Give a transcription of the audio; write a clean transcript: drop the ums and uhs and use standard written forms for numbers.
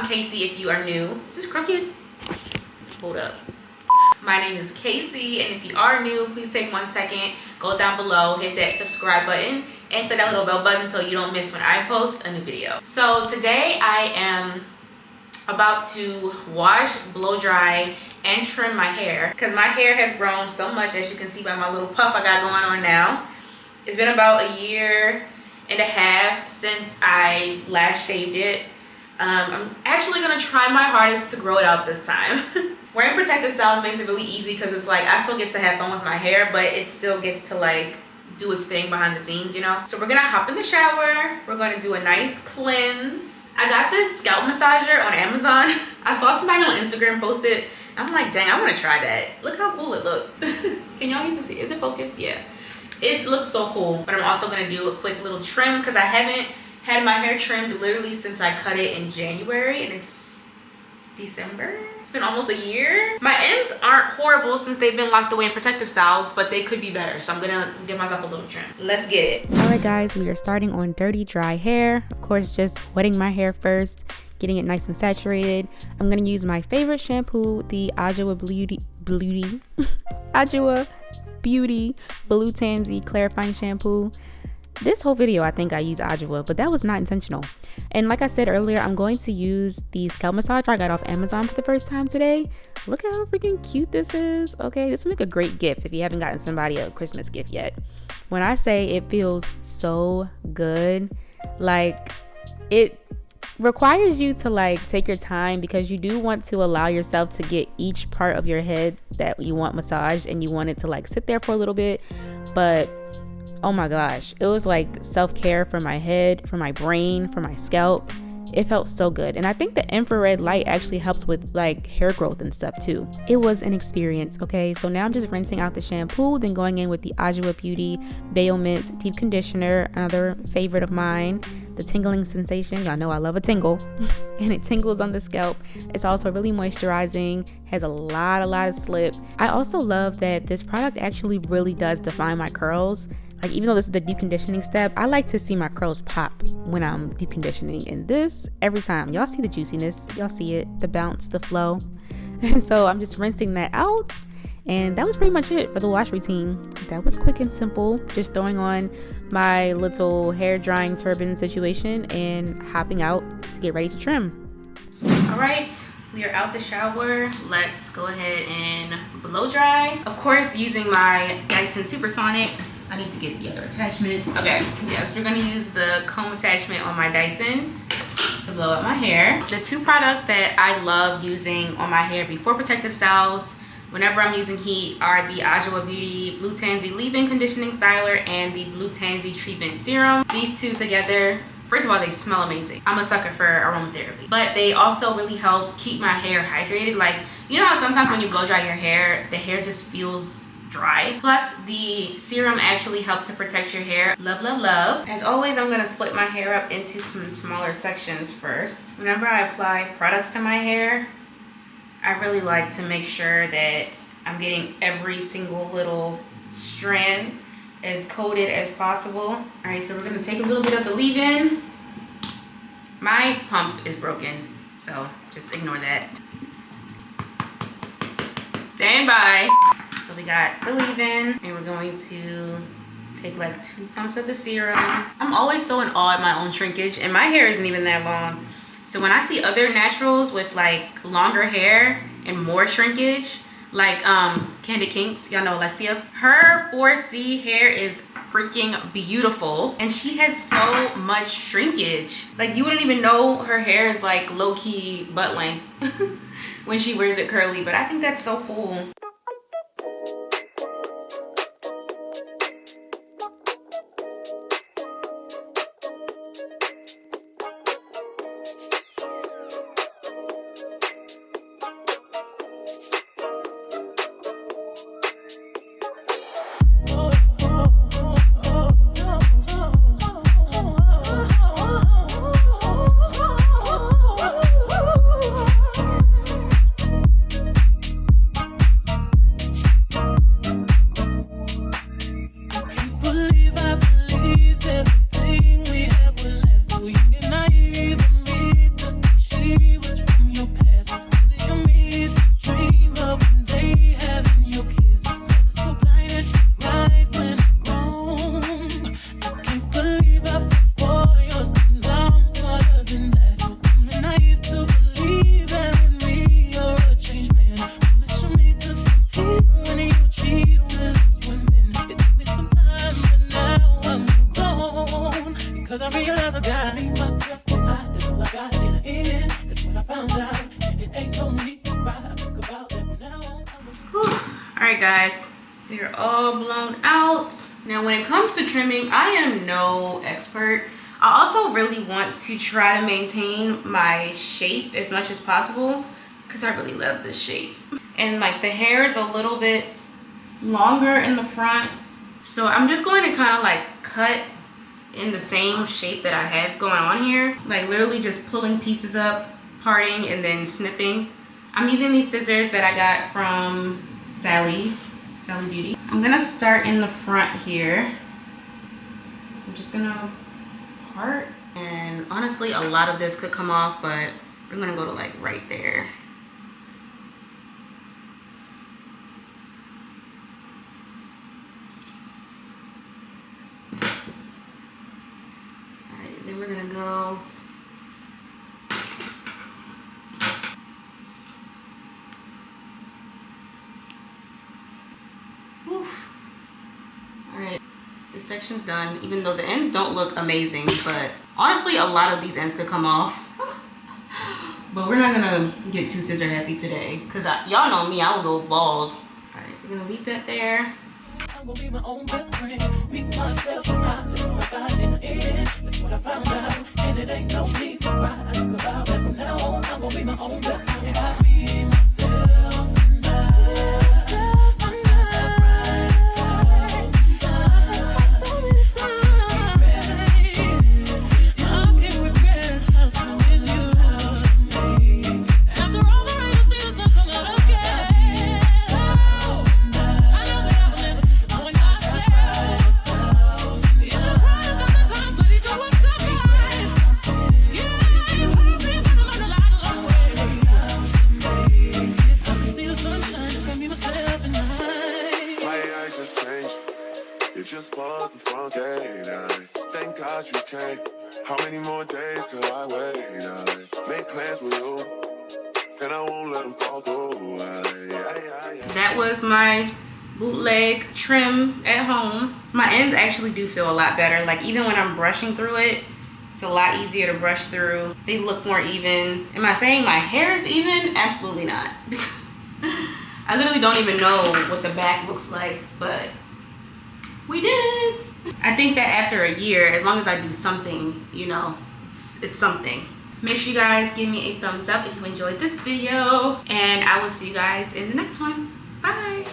Casey if you are new. Is this crooked? Hold up. My name is Casey, and if you are new, please take 1 second, go down below, hit that subscribe button, and hit that little bell button so you don't miss when I post a new video. So today I am about to wash, blow dry, and trim my hair because my hair has grown so much, as you can see by my little puff I got going on now. It's been about a year and a half since I last shaved it. I'm actually gonna try my hardest to grow it out this time. Wearing protective styles makes it really easy because it's like I still get to have fun with my hair, but it still gets to like do its thing behind the scenes, you know? So we're gonna hop in the shower. We're gonna do a nice cleanse. I got this scalp massager on Amazon. I saw somebody on Instagram post it. I'm like, dang, I want to try that. Look how cool it looks. Can y'all even see? Is it focused? Yeah. It looks so cool. But I'm also going to do a quick little trim because I haven't had my hair trimmed literally since I cut it in January, and it's December. It's been almost a year. My ends aren't horrible since they've been locked away in protective styles, but they could be better. So I'm going to give myself a little trim. Let's get it. All right, guys, we are starting on dirty, dry hair. Of course, just wetting my hair first, getting it nice and saturated. I'm going to use my favorite shampoo, the Adwoa Beauty Blue Tansy Clarifying Shampoo. This whole video, I think I use Adwoa, but that was not intentional. And like I said earlier, I'm going to use the scalp massager I got off Amazon for the first time today. Look how freaking cute this is. Okay, this will make a great gift if you haven't gotten somebody a Christmas gift yet. When I say it feels so good, like it requires you to like take your time because you do want to allow yourself to get each part of your head that you want massaged, and you want it to like sit there for a little bit. But oh my gosh, it was like self-care for my head, for my brain, for my scalp. It felt so good. And I think the infrared light actually helps with like hair growth and stuff too. It was an experience. Okay, so now I'm just rinsing out the shampoo, then going in with the Adwoa Beauty Bayo Mint Deep Conditioner, another favorite of mine. The tingling sensation, y'all know I love a tingle. And it tingles on the scalp. It's also really moisturizing, has a lot of slip. I also love that this product actually really does define my curls. Like, even though this is the deep conditioning step, I like to see my curls pop when I'm deep conditioning. And this, every time, y'all see the juiciness, y'all see it, the bounce, the flow. And so I'm just rinsing that out. And that was pretty much it for the wash routine. That was quick and simple. Just throwing on my little hair drying turban situation and hopping out to get ready to trim. All right, we are out the shower. Let's go ahead and blow dry. Of course, using my Dyson Supersonic. I need to get the other attachment. Okay, yes, we're gonna use the comb attachment on my Dyson to blow up my hair. The two products that I love using on my hair before protective styles, whenever I'm using heat, are the Adwoa Beauty Blue Tansy Leave-In Conditioning Styler and the Blue Tansy Treatment Serum. These two together, first of all, they smell amazing. I'm a sucker for aromatherapy, but they also really help keep my hair hydrated. Like, you know how sometimes when you blow dry your hair, the hair just feels dry. Plus, the serum actually helps to protect your hair. Love, love, love. As always, I'm gonna split my hair up into some smaller sections first. Whenever I apply products to my hair, I really like to make sure that I'm getting every single little strand as coated as possible. All right, so we're gonna take a little bit of the leave-in. My pump is broken, so just ignore that. Stand by. So we got the leave-in, and we're going to take like 2 pumps of the serum. I'm always so in awe at my own shrinkage, and my hair isn't even that long. So when I see other naturals with like longer hair and more shrinkage, like Candy Kinks, y'all know Alexia, her 4C hair is freaking beautiful, and she has so much shrinkage. Like, you wouldn't even know her hair is like low-key butt length when she wears it curly, but I think that's so cool. I realize I got me myself for my all I got in the end. That's what I found out. And it ain't no need to cry. Think about that from now on. Alright guys, they're all blown out. Now when it comes to trimming, I am no expert. I also really want to try to maintain my shape as much as possible because I really love this shape. And like the hair is a little bit longer in the front. So I'm just going to kind of like cut in the same shape that I have going on here. Like literally just pulling pieces up, parting, and then snipping. I'm using these scissors that I got from Sally Beauty. I'm gonna start in the front here. I'm just gonna part. And honestly, a lot of this could come off, but we're gonna go to like right there. Alright, then we're gonna go this section's done, even though the ends don't look amazing, but honestly a lot of these ends could come off. But we're not gonna get too scissor happy today because y'all know me, I will go bald. All right, we're gonna leave that there. I'm gonna be my own best friend. Be myself and I live what I got in the end. That's what I found out. And it ain't no need to cry. Think about that from now on. I'm gonna be my own best friend. I be myself and just paused the front gate. Thank God you came. How many more days till I wait? Make plans with you, and I won't let them fall through. That was my bootleg trim at home. My ends actually do feel a lot better. Like even when I'm brushing through it, it's a lot easier to brush through. They look more even. Am I saying my hair is even? Absolutely not. Because I literally don't even know what the back looks like, but we did it. I think that after a year, as long as I do something, you know, it's something. Make sure you guys give me a thumbs up if you enjoyed this video, and I will see you guys in the next one. Bye.